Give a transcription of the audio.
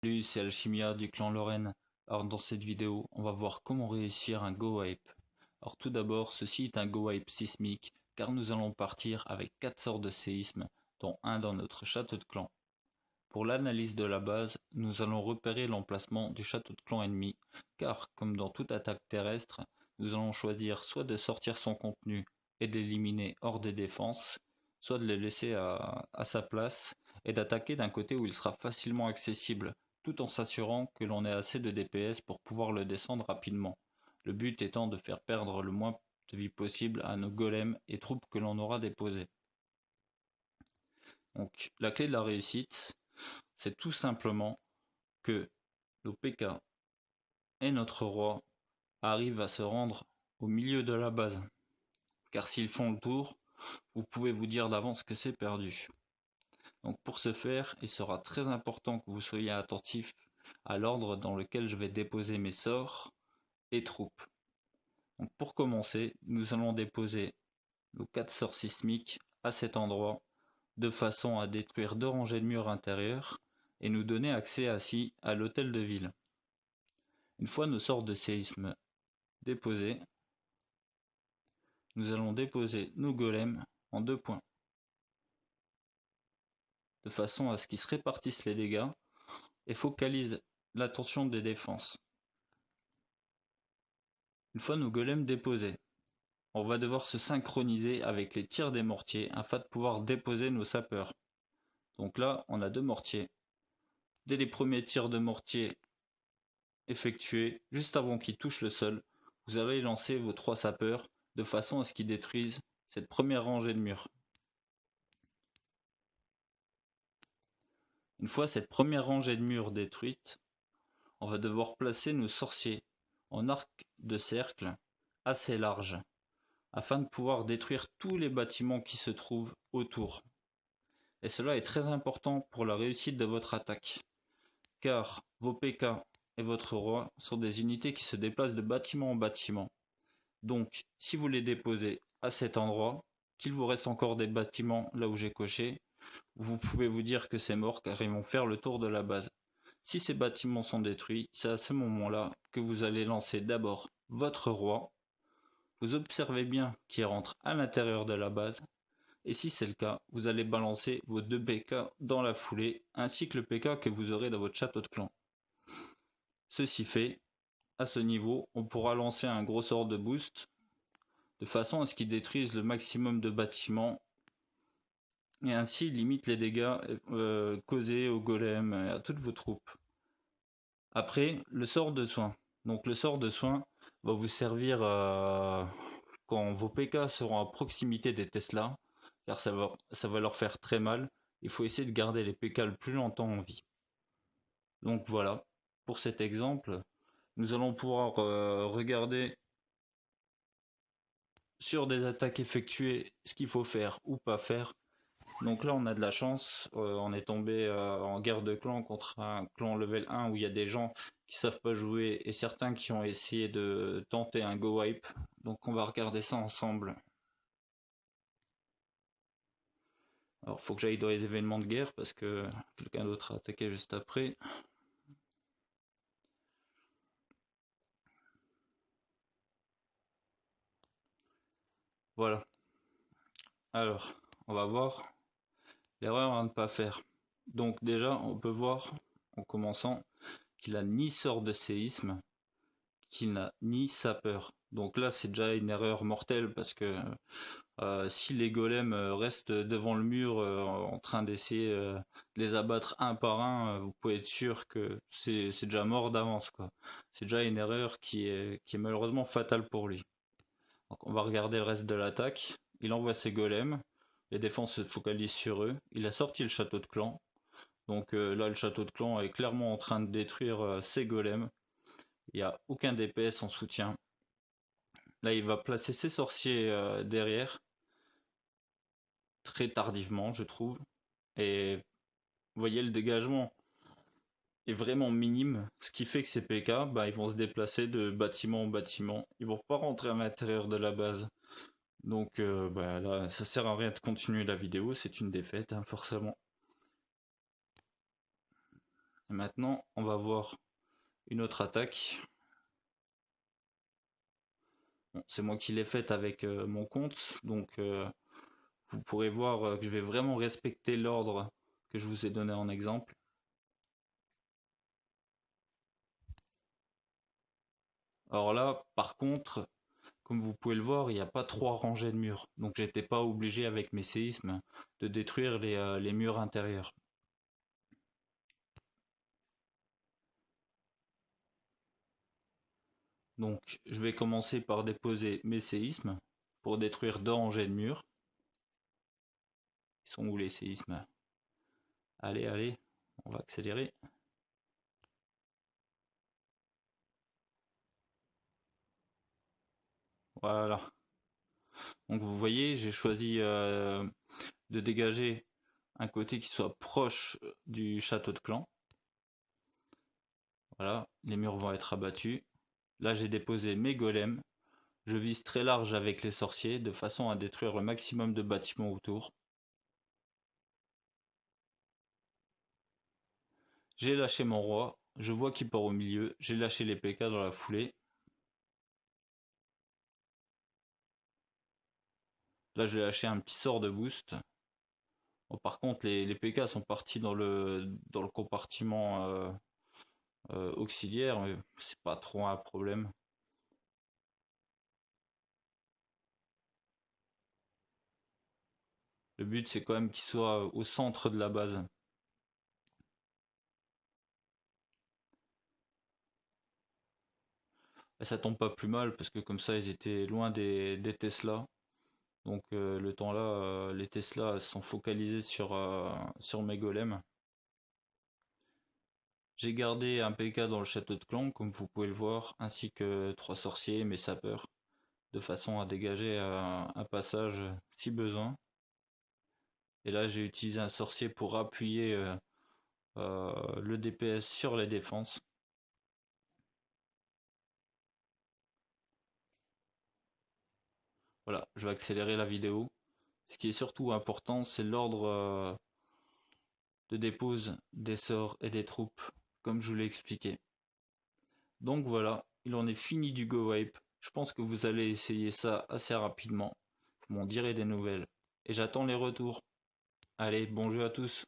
Salut, c'est Alchimia du clan Lorraine. Alors dans cette vidéo, on va voir comment réussir un Go Wipe. Alors tout d'abord, ceci est un Go Wipe sismique, car nous allons partir avec 4 sortes de séismes, dont un dans notre château de clan. Pour l'analyse de la base, nous allons repérer l'emplacement du château de clan ennemi, car comme dans toute attaque terrestre, nous allons choisir soit de sortir son contenu et d'éliminer hors des défenses, soit de le laisser à sa place et d'attaquer d'un côté où il sera facilement accessible, tout en s'assurant que l'on ait assez de DPS pour pouvoir le descendre rapidement. Le but étant de faire perdre le moins de vie possible à nos golems et troupes que l'on aura déposées. Donc la clé de la réussite, c'est tout simplement que nos PK et notre roi arrivent à se rendre au milieu de la base. Car s'ils font le tour, vous pouvez vous dire d'avance que c'est perdu. Donc pour ce faire, il sera très important que vous soyez attentif à l'ordre dans lequel je vais déposer mes sorts et troupes. Donc pour commencer, nous allons déposer nos 4 sorts sismiques à cet endroit, de façon à détruire 2 rangées de murs intérieurs et nous donner accès ainsi à l'hôtel de ville. Une fois nos sorts de séisme déposés, nous allons déposer nos golems en 2 points, de façon à ce qu'ils se répartissent les dégâts et focalisent l'attention des défenses. Une fois nos golems déposés, on va devoir se synchroniser avec les tirs des mortiers afin de pouvoir déposer nos sapeurs. Donc là, on a 2 mortiers. Dès les premiers tirs de mortier effectués, juste avant qu'ils touchent le sol, vous allez lancer vos 3 sapeurs de façon à ce qu'ils détruisent cette première rangée de murs. Une fois cette première rangée de murs détruite, on va devoir placer nos sorciers en arc de cercle assez large, afin de pouvoir détruire tous les bâtiments qui se trouvent autour. Et cela est très important pour la réussite de votre attaque, car vos PK et votre roi sont des unités qui se déplacent de bâtiment en bâtiment. Donc, si vous les déposez à cet endroit, qu'il vous reste encore des bâtiments là où j'ai coché, vous pouvez vous dire que c'est mort car ils vont faire le tour de la base. Si ces bâtiments sont détruits, c'est à ce moment-là que vous allez lancer d'abord votre roi. Vous observez bien qu'il rentre à l'intérieur de la base. Et si c'est le cas, vous allez balancer vos 2 PK dans la foulée, ainsi que le PK que vous aurez dans votre château de clan. Ceci fait, à ce niveau, on pourra lancer un gros sort de boost, de façon à ce qu'il détruise le maximum de bâtiments, et ainsi limite les dégâts causés aux golems et à toutes vos troupes. Après, le sort de soin. Donc le sort de soin va vous servir quand vos PK seront à proximité des Tesla, car ça va leur faire très mal. Il faut essayer de garder les PK le plus longtemps en vie. Donc voilà, pour cet exemple, nous allons pouvoir regarder sur des attaques effectuées ce qu'il faut faire ou pas faire. Donc là on a de la chance, on est tombé en guerre de clan contre un clan level 1 où il y a des gens qui savent pas jouer et certains qui ont essayé de tenter un go wipe. Donc on va regarder ça ensemble. Alors faut que j'aille dans les événements de guerre parce que quelqu'un d'autre a attaqué juste après. Voilà. Alors, on va voir l'erreur à ne pas faire. Donc déjà, on peut voir en commençant qu'il a ni sort de séisme, qu'il n'a ni sapeur. Donc là, c'est déjà une erreur mortelle parce que si les golems restent devant le mur en train d'essayer de les abattre un par un, vous pouvez être sûr que c'est déjà mort d'avance, quoi. C'est déjà une erreur qui est malheureusement fatale pour lui. Donc on va regarder le reste de l'attaque. Il envoie ses golems. Les défenses se focalisent sur eux. Il a sorti le château de clan. Donc là, le château de clan est clairement en train de détruire ses golems. Il n'y a aucun DPS en soutien. Là, il va placer ses sorciers derrière, très tardivement, je trouve. Et vous voyez, le dégagement est vraiment minime, ce qui fait que ces PK, bah, ils vont se déplacer de bâtiment en bâtiment. Ils vont pas rentrer à l'intérieur de la base. Donc bah, là, ça sert à rien de continuer la vidéo, c'est une défaite, hein, forcément. Maintenant, on va voir une autre attaque. Bon, c'est moi qui l'ai faite avec mon compte, donc vous pourrez voir que je vais vraiment respecter l'ordre que je vous ai donné en exemple. Alors là, par contre, comme vous pouvez le voir, il n'y a pas 3 rangées de murs, donc j'étais pas obligé avec mes séismes de détruire les murs intérieurs. Donc je vais commencer par déposer mes séismes pour détruire 2 rangées de murs. Ils sont où les séismes? Allez, allez, on va accélérer. Voilà. Donc vous voyez, j'ai choisi de dégager un côté qui soit proche du château de clan. Voilà, les murs vont être abattus. Là, j'ai déposé mes golems. Je vise très large avec les sorciers de façon à détruire le maximum de bâtiments autour. J'ai lâché mon roi. Je vois qu'il part au milieu. J'ai lâché les PK dans la foulée. Là, je vais lâcher un petit sort de boost. Bon, par contre, les PK sont partis dans le compartiment auxiliaire, mais c'est pas trop un problème. Le but, c'est quand même qu'il soit au centre de la base. Et ça tombe pas plus mal parce que comme ça, ils étaient loin des Tesla. Donc le temps là, les Tesla sont focalisés sur mes golems. J'ai gardé un PK dans le château de clan, comme vous pouvez le voir, ainsi que 3 sorciers, mes sapeurs, de façon à dégager un passage si besoin. Et là, j'ai utilisé un sorcier pour appuyer le DPS sur les défenses. Voilà, je vais accélérer la vidéo. Ce qui est surtout important, c'est l'ordre de dépose des sorts et des troupes, comme je vous l'ai expliqué. Donc voilà, il en est fini du Go Wipe. Je pense que vous allez essayer ça assez rapidement. Vous m'en direz des nouvelles. Et j'attends les retours. Allez, bon jeu à tous.